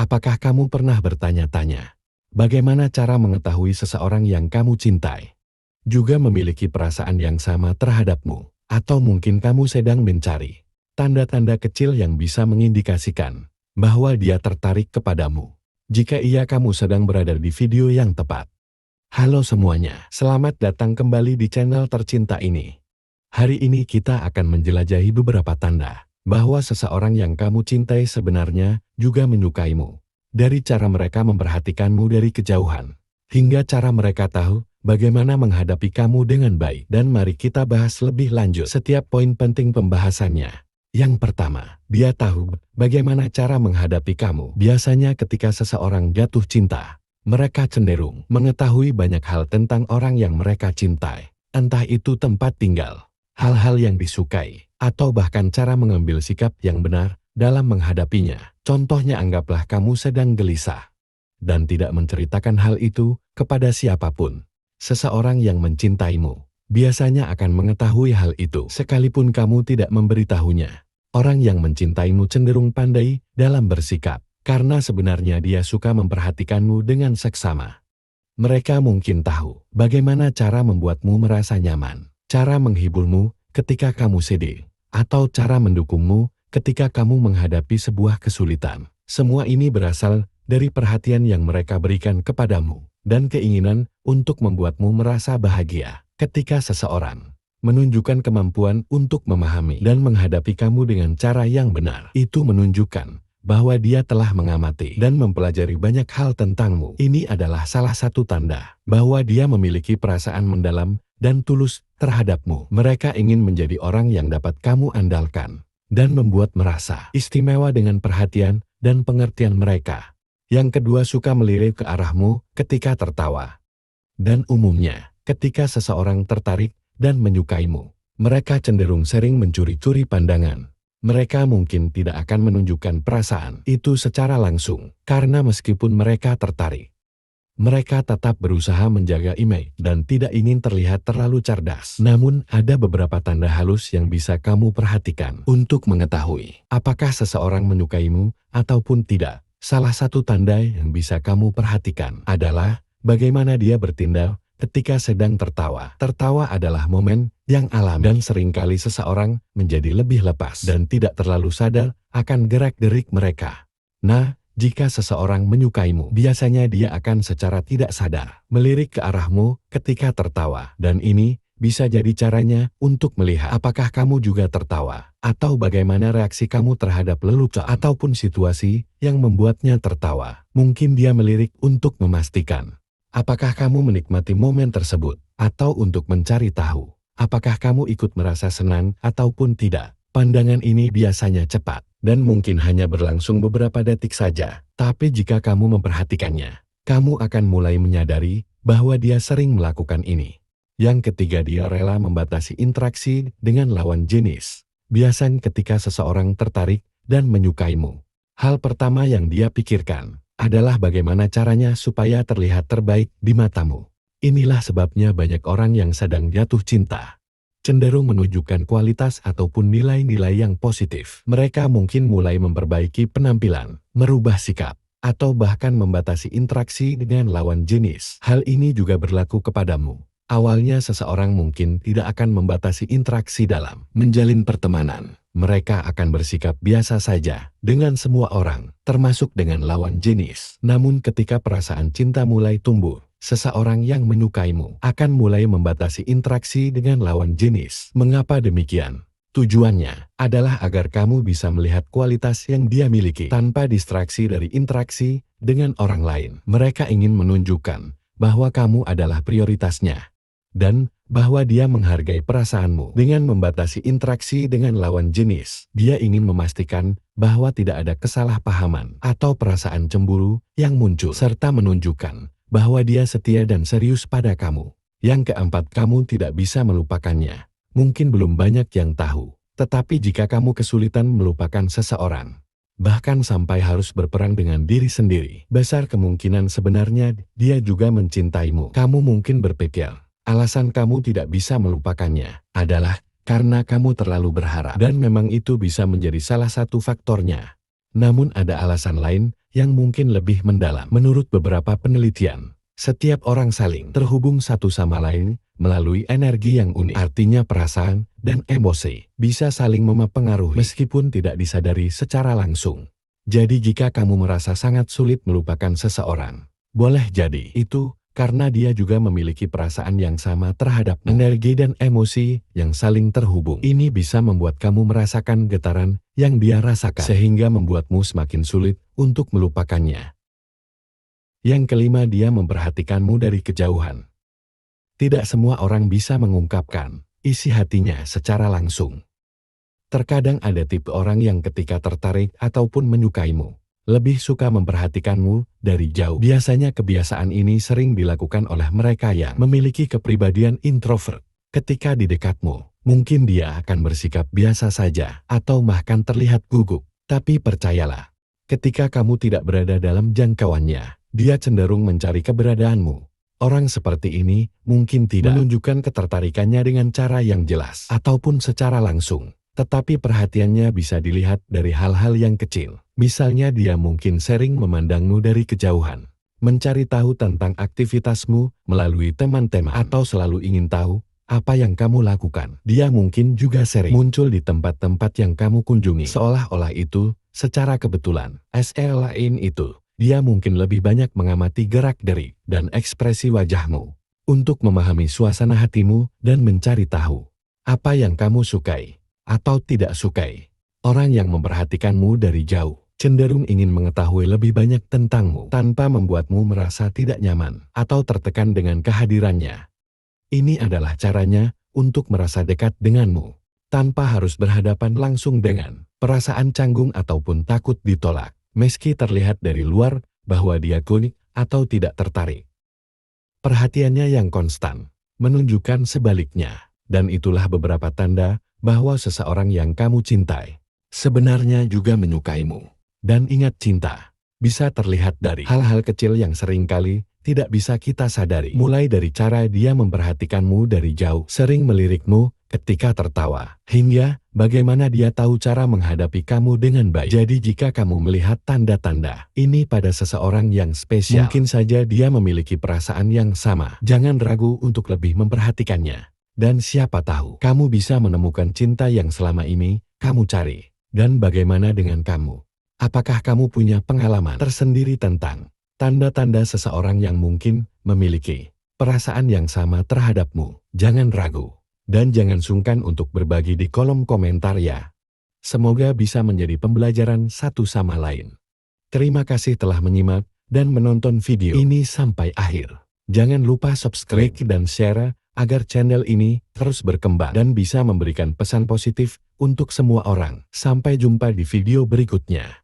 Apakah kamu pernah bertanya-tanya, bagaimana cara mengetahui seseorang yang kamu cintai juga memiliki perasaan yang sama terhadapmu? Atau mungkin kamu sedang mencari tanda-tanda kecil yang bisa mengindikasikan bahwa dia tertarik kepadamu. Jika iya, kamu sedang berada di video yang tepat. Halo semuanya, selamat datang kembali di channel tercinta ini. Hari ini kita akan menjelajahi beberapa tanda bahwa seseorang yang kamu cintai sebenarnya juga menyukaimu. Dari cara mereka memperhatikanmu dari kejauhan, hingga cara mereka tahu bagaimana menghadapi kamu dengan baik. Dan mari kita bahas lebih lanjut setiap poin penting pembahasannya. Yang pertama, dia tahu bagaimana cara menghadapi kamu. Biasanya ketika seseorang jatuh cinta, mereka cenderung mengetahui banyak hal tentang orang yang mereka cintai. Entah itu tempat tinggal, hal-hal yang disukai, atau bahkan cara mengambil sikap yang benar dalam menghadapinya. Contohnya, anggaplah kamu sedang gelisah dan tidak menceritakan hal itu kepada siapapun. Seseorang yang mencintaimu biasanya akan mengetahui hal itu sekalipun kamu tidak memberitahunya. Orang yang mencintaimu cenderung pandai dalam bersikap, karena sebenarnya dia suka memperhatikanmu dengan seksama. Mereka mungkin tahu bagaimana cara membuatmu merasa nyaman, cara menghiburmu ketika kamu sedih, atau cara mendukungmu ketika kamu menghadapi sebuah kesulitan. Semua ini berasal dari perhatian yang mereka berikan kepadamu dan keinginan untuk membuatmu merasa bahagia. Ketika seseorang menunjukkan kemampuan untuk memahami dan menghadapi kamu dengan cara yang benar, itu menunjukkan bahwa dia telah mengamati dan mempelajari banyak hal tentangmu. Ini adalah salah satu tanda bahwa dia memiliki perasaan mendalam dan tulus terhadapmu. Mereka ingin menjadi orang yang dapat kamu andalkan dan membuat merasa istimewa dengan perhatian dan pengertian mereka. Yang kedua, suka melirik ke arahmu ketika tertawa. Dan umumnya, ketika seseorang tertarik dan menyukaimu, mereka cenderung sering mencuri-curi pandangan. Mereka mungkin tidak akan menunjukkan perasaan itu secara langsung, karena meskipun mereka tertarik, mereka tetap berusaha menjaga image dan tidak ingin terlihat terlalu cerdas. Namun, ada beberapa tanda halus yang bisa kamu perhatikan untuk mengetahui apakah seseorang menyukaimu ataupun tidak. Salah satu tanda yang bisa kamu perhatikan adalah bagaimana dia bertindak ketika sedang tertawa. Tertawa adalah momen yang alami dan seringkali seseorang menjadi lebih lepas dan tidak terlalu sadar akan gerak-gerik mereka. Nah, jika seseorang menyukaimu, biasanya dia akan secara tidak sadar melirik ke arahmu ketika tertawa. Dan ini bisa jadi caranya untuk melihat apakah kamu juga tertawa, atau bagaimana reaksi kamu terhadap lelucon ataupun situasi yang membuatnya tertawa. Mungkin dia melirik untuk memastikan apakah kamu menikmati momen tersebut, atau untuk mencari tahu apakah kamu ikut merasa senang ataupun tidak. Pandangan ini biasanya cepat dan mungkin hanya berlangsung beberapa detik saja, tapi jika kamu memperhatikannya, kamu akan mulai menyadari bahwa dia sering melakukan ini. Yang ketiga, dia rela membatasi interaksi dengan lawan jenis. Biasanya ketika seseorang tertarik dan menyukaimu, hal pertama yang dia pikirkan adalah bagaimana caranya supaya terlihat terbaik di matamu. Inilah sebabnya banyak orang yang sedang jatuh cinta cenderung menunjukkan kualitas ataupun nilai-nilai yang positif. Mereka mungkin mulai memperbaiki penampilan, merubah sikap, atau bahkan membatasi interaksi dengan lawan jenis. Hal ini juga berlaku kepadamu. Awalnya seseorang mungkin tidak akan membatasi interaksi dalam menjalin pertemanan. Mereka akan bersikap biasa saja dengan semua orang, termasuk dengan lawan jenis. Namun ketika perasaan cinta mulai tumbuh, seseorang yang menyukaimu akan mulai membatasi interaksi dengan lawan jenis. Mengapa demikian? Tujuannya adalah agar kamu bisa melihat kualitas yang dia miliki tanpa distraksi dari interaksi dengan orang lain. Mereka ingin menunjukkan bahwa kamu adalah prioritasnya dan bahwa dia menghargai perasaanmu. Dengan membatasi interaksi dengan lawan jenis, dia ingin memastikan bahwa tidak ada kesalahpahaman atau perasaan cemburu yang muncul, serta menunjukkan bahwa dia setia dan serius pada kamu. Yang keempat, kamu tidak bisa melupakannya. Mungkin belum banyak yang tahu, tetapi jika kamu kesulitan melupakan seseorang, bahkan sampai harus berperang dengan diri sendiri, besar kemungkinan sebenarnya dia juga mencintaimu. Kamu mungkin berpikir, alasan kamu tidak bisa melupakannya adalah karena kamu terlalu berharap, dan memang itu bisa menjadi salah satu faktornya. Namun ada alasan lain yang mungkin lebih mendalam. Menurut beberapa penelitian, setiap orang saling terhubung satu sama lain melalui energi yang unik. Artinya perasaan dan emosi bisa saling mempengaruhi meskipun tidak disadari secara langsung. Jadi jika kamu merasa sangat sulit melupakan seseorang, boleh jadi itu karena dia juga memiliki perasaan yang sama terhadap energi dan emosi yang saling terhubung. Ini bisa membuat kamu merasakan getaran yang dia rasakan, sehingga membuatmu semakin sulit untuk melupakannya. Yang kelima, dia memperhatikanmu dari kejauhan. Tidak semua orang bisa mengungkapkan isi hatinya secara langsung. Terkadang ada tipe orang yang ketika tertarik ataupun menyukaimu, lebih suka memperhatikanmu dari jauh. Biasanya kebiasaan ini sering dilakukan oleh mereka yang memiliki kepribadian introvert. Ketika di dekatmu, mungkin dia akan bersikap biasa saja atau bahkan terlihat gugup. Tapi percayalah, ketika kamu tidak berada dalam jangkauannya, dia cenderung mencari keberadaanmu. Orang seperti ini mungkin tidak menunjukkan ketertarikannya dengan cara yang jelas ataupun secara langsung. Tetapi perhatiannya bisa dilihat dari hal-hal yang kecil. Misalnya dia mungkin sering memandangmu dari kejauhan, mencari tahu tentang aktivitasmu melalui teman-teman, atau selalu ingin tahu apa yang kamu lakukan. Dia mungkin juga sering muncul di tempat-tempat yang kamu kunjungi, seolah-olah itu secara kebetulan. Selain itu, dia mungkin lebih banyak mengamati gerak-gerik dan ekspresi wajahmu untuk memahami suasana hatimu dan mencari tahu apa yang kamu sukai atau tidak sukai. Orang yang memperhatikanmu dari jauh cenderung ingin mengetahui lebih banyak tentangmu tanpa membuatmu merasa tidak nyaman atau tertekan dengan kehadirannya. Ini adalah caranya untuk merasa dekat denganmu tanpa harus berhadapan langsung dengan perasaan canggung ataupun takut ditolak, meski terlihat dari luar bahwa dia kunik atau tidak tertarik. Perhatiannya yang konstan menunjukkan sebaliknya, dan itulah beberapa tanda bahwa seseorang yang kamu cintai sebenarnya juga menyukaimu. Dan ingat, cinta bisa terlihat dari hal-hal kecil yang seringkali tidak bisa kita sadari. Mulai dari cara dia memperhatikanmu dari jauh, sering melirikmu ketika tertawa, hingga bagaimana dia tahu cara menghadapi kamu dengan baik. Jadi jika kamu melihat tanda-tanda ini pada seseorang yang spesial, mungkin saja dia memiliki perasaan yang sama. Jangan ragu untuk lebih memperhatikannya. Dan siapa tahu, kamu bisa menemukan cinta yang selama ini kamu cari. Dan bagaimana dengan kamu? Apakah kamu punya pengalaman tersendiri tentang tanda-tanda seseorang yang mungkin memiliki perasaan yang sama terhadapmu? Jangan ragu, dan jangan sungkan untuk berbagi di kolom komentar ya. Semoga bisa menjadi pembelajaran satu sama lain. Terima kasih telah menyimak dan menonton video ini sampai akhir. Jangan lupa subscribe dan share agar channel ini terus berkembang dan bisa memberikan pesan positif untuk semua orang. Sampai jumpa di video berikutnya.